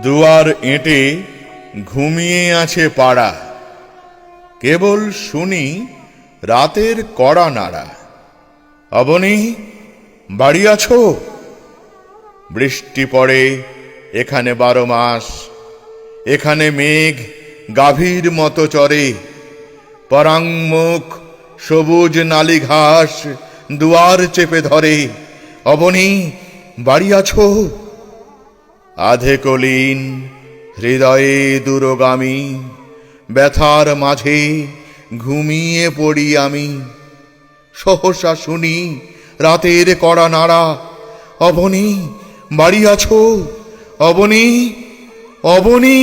দুয়ার এঁটে ঘুমিয়ে আছে পাড়া, কেবল শুনি রাতের কড়া নাড়া। অবনী, বাড়ি আছো? বৃষ্টি পড়ে এখানে 12 মাস, এখানে মেঘ গাভীর মতো চরে। পরাংমুখ সবুজ নালি ঘাস দুয়ার চেপে ধরে। অবনী, বাড়ি আছো? আধে কলিন হৃদয়ে দূরগামী, ব্যথার মাঝে ঘুমিয়ে পড়ি আমি। সহসা শুনি রাতের কড়া নাড়া। অবনী, বাড়ি আছো? অবনী, অবনী।